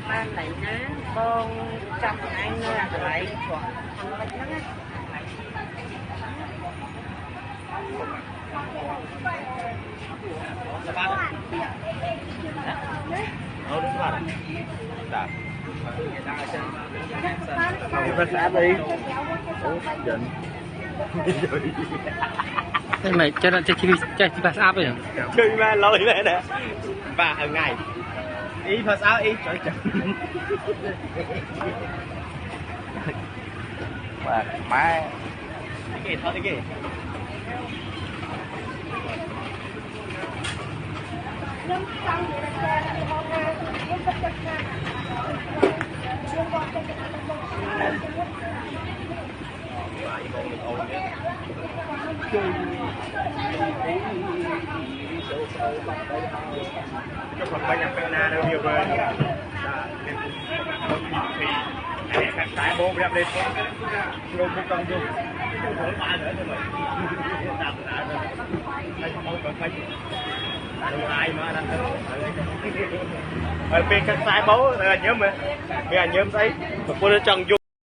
ban này ná con trăm ăn lại còn ăn bánh á. Đúng rồi. Dạ. Nó xả đi. Giận. Thế mày cho nó chơi pass up rồi. Chơi mà lôi lên nè. Và ở ngày. Ý pass up ý trời trời. Mà má. Cái thôi cái. Cho phần ba nhạc na đâu nhiều rồi. Thì các tại bố ra lên luôn một con luôn. Thổi ba nữa thôi mà. Tạm lại rồi. Không còn phải ai mà anh ở bên các sai bố nhớ mình thấy một cô nó chân vô